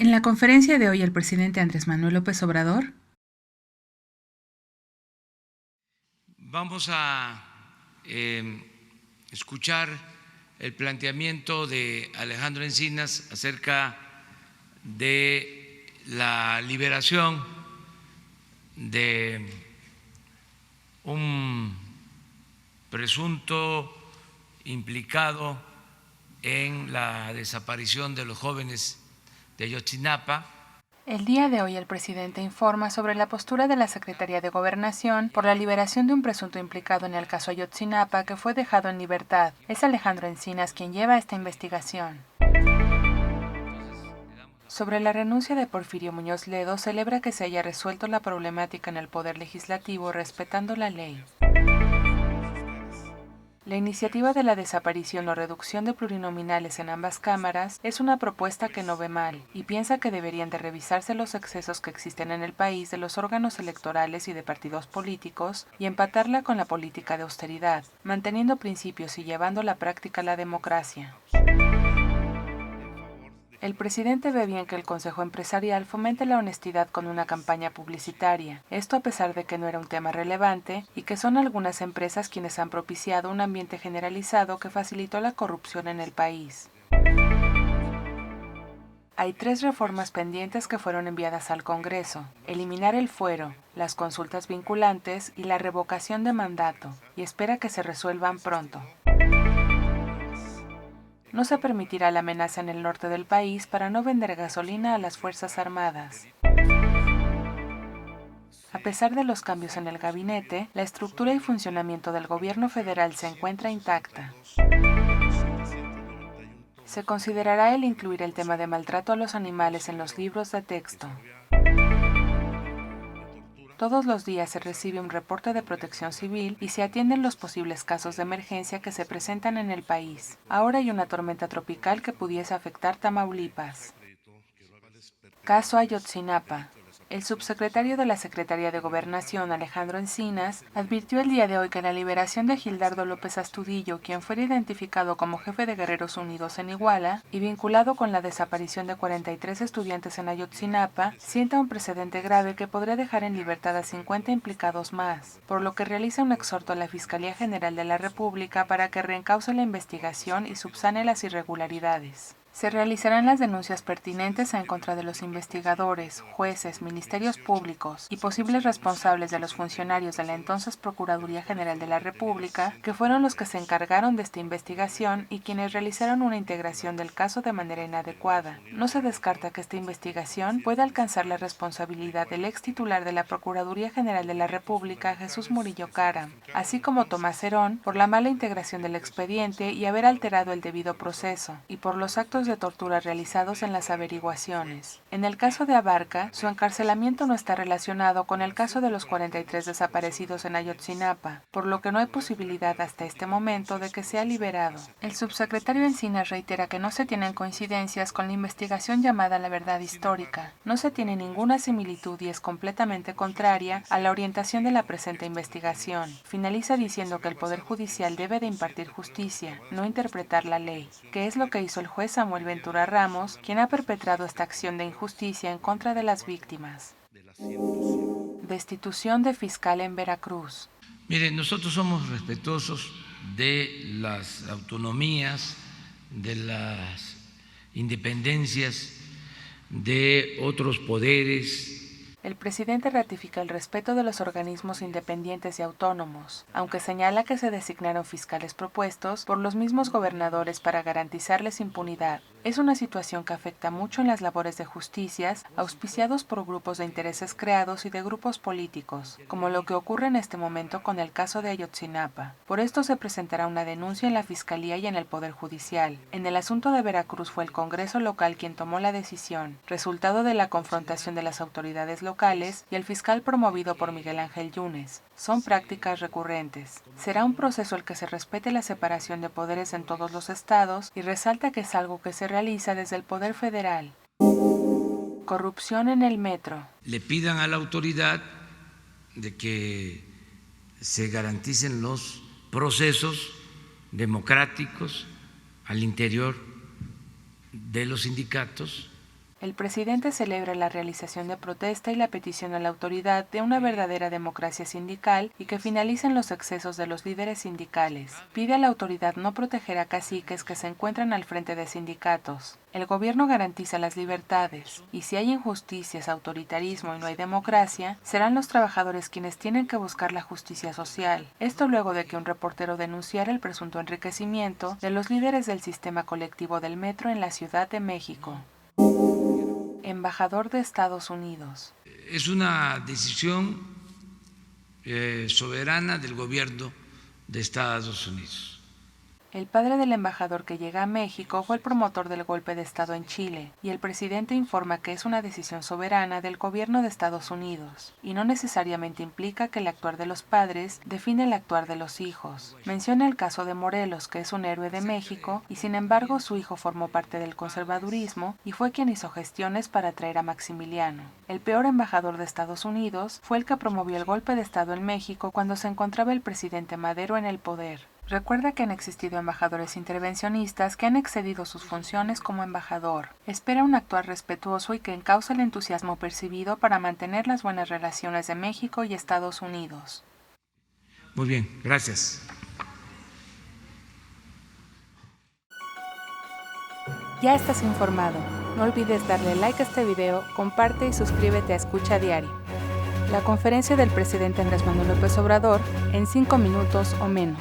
En la conferencia de hoy, el presidente Andrés Manuel López Obrador Vamos a escuchar el planteamiento de Alejandro Encinas acerca de la liberación de un presunto implicado en la desaparición de los jóvenes de Ayotzinapa. El día de hoy el presidente informa sobre la postura de la Secretaría de Gobernación por la liberación de un presunto implicado en el caso Ayotzinapa que fue dejado en libertad. Es Alejandro Encinas quien lleva esta investigación. Sobre la renuncia de Porfirio Muñoz Ledo, celebra que se haya resuelto la problemática en el Poder Legislativo respetando la ley. La iniciativa de la desaparición o reducción de plurinominales en ambas cámaras es una propuesta que no ve mal y piensa que deberían de revisarse los excesos que existen en el país de los órganos electorales y de partidos políticos y empatarla con la política de austeridad, manteniendo principios y llevando a la práctica la democracia. El presidente ve bien que el Consejo Empresarial fomente la honestidad con una campaña publicitaria, esto a pesar de que no era un tema relevante y que son algunas empresas quienes han propiciado un ambiente generalizado que facilitó la corrupción en el país. Hay 3 reformas pendientes que fueron enviadas al Congreso: eliminar el fuero, las consultas vinculantes y la revocación de mandato, y espera que se resuelvan pronto. No se permitirá la amenaza en el norte del país para no vender gasolina a las Fuerzas Armadas. A pesar de los cambios en el gabinete, la estructura y funcionamiento del gobierno federal se encuentra intacta. Se considerará el incluir el tema de maltrato a los animales en los libros de texto. Todos los días se recibe un reporte de Protección Civil y se atienden los posibles casos de emergencia que se presentan en el país. Ahora hay una tormenta tropical que pudiese afectar Tamaulipas. Caso Ayotzinapa. El subsecretario de la Secretaría de Gobernación, Alejandro Encinas, advirtió el día de hoy que la liberación de Gildardo López Astudillo, quien fuera identificado como jefe de Guerreros Unidos en Iguala y vinculado con la desaparición de 43 estudiantes en Ayotzinapa, sienta un precedente grave que podría dejar en libertad a 50 implicados más, por lo que realiza un exhorto a la Fiscalía General de la República para que reencauce la investigación y subsane las irregularidades. Se realizarán las denuncias pertinentes en contra de los investigadores, jueces, ministerios públicos y posibles responsables de los funcionarios de la entonces Procuraduría General de la República, que fueron los que se encargaron de esta investigación y quienes realizaron una integración del caso de manera inadecuada. No se descarta que esta investigación pueda alcanzar la responsabilidad del ex titular de la Procuraduría General de la República, Jesús Murillo Caram, así como Tomás Herón, por la mala integración del expediente y haber alterado el debido proceso, y por los actos de tortura realizados en las averiguaciones. En el caso de Abarca, su encarcelamiento no está relacionado con el caso de los 43 desaparecidos en Ayotzinapa, por lo que no hay posibilidad hasta este momento de que sea liberado. El subsecretario Encinas reitera que no se tienen coincidencias con la investigación llamada La Verdad Histórica. No se tiene ninguna similitud y es completamente contraria a la orientación de la presente investigación. Finaliza diciendo que el Poder Judicial debe de impartir justicia, no interpretar la ley, que es lo que hizo el juez Samuel Ventura Ramos, quien ha perpetrado esta acción de injusticia en contra de las víctimas. Destitución de fiscal en Veracruz. Miren, nosotros somos respetuosos de las autonomías, de las independencias de otros poderes. El presidente ratifica el respeto de los organismos independientes y autónomos, aunque señala que se designaron fiscales propuestos por los mismos gobernadores para garantizarles impunidad. Es una situación que afecta mucho en las labores de justicias auspiciados por grupos de intereses creados y de grupos políticos, como lo que ocurre en este momento con el caso de Ayotzinapa. Por esto se presentará una denuncia en la Fiscalía y en el Poder Judicial. En el asunto de Veracruz fue el Congreso local quien tomó la decisión, resultado de la confrontación de las autoridades locales y el fiscal promovido por Miguel Ángel Yunes. Son prácticas recurrentes. Será un proceso el que se respete la separación de poderes en todos los estados y resalta que es algo que se realiza desde el Poder Federal. Corrupción en el metro. Le pidan a la autoridad de que se garanticen los procesos democráticos al interior de los sindicatos. El presidente celebra la realización de protesta y la petición a la autoridad de una verdadera democracia sindical y que finalicen los excesos de los líderes sindicales. Pide a la autoridad no proteger a caciques que se encuentran al frente de sindicatos. El gobierno garantiza las libertades, y si hay injusticias, autoritarismo y no hay democracia, serán los trabajadores quienes tienen que buscar la justicia social. Esto luego de que un reportero denunciara el presunto enriquecimiento de los líderes del sistema colectivo del metro en la Ciudad de México. Embajador de Estados Unidos. Es una decisión soberana del gobierno de Estados Unidos. El padre del embajador que llega a México fue el promotor del golpe de Estado en Chile, y el presidente informa que es una decisión soberana del gobierno de Estados Unidos, y no necesariamente implica que el actuar de los padres define el actuar de los hijos. Menciona el caso de Morelos, que es un héroe de México, y sin embargo su hijo formó parte del conservadurismo y fue quien hizo gestiones para traer a Maximiliano. El peor embajador de Estados Unidos fue el que promovió el golpe de Estado en México cuando se encontraba el presidente Madero en el poder. Recuerda que han existido embajadores intervencionistas que han excedido sus funciones como embajador. Espera un actuar respetuoso y que encauce el entusiasmo percibido para mantener las buenas relaciones de México y Estados Unidos. Muy bien, gracias. Ya estás informado. No olvides darle like a este video, comparte y suscríbete a Escucha Diario. La conferencia del presidente Andrés Manuel López Obrador en 5 minutos o menos.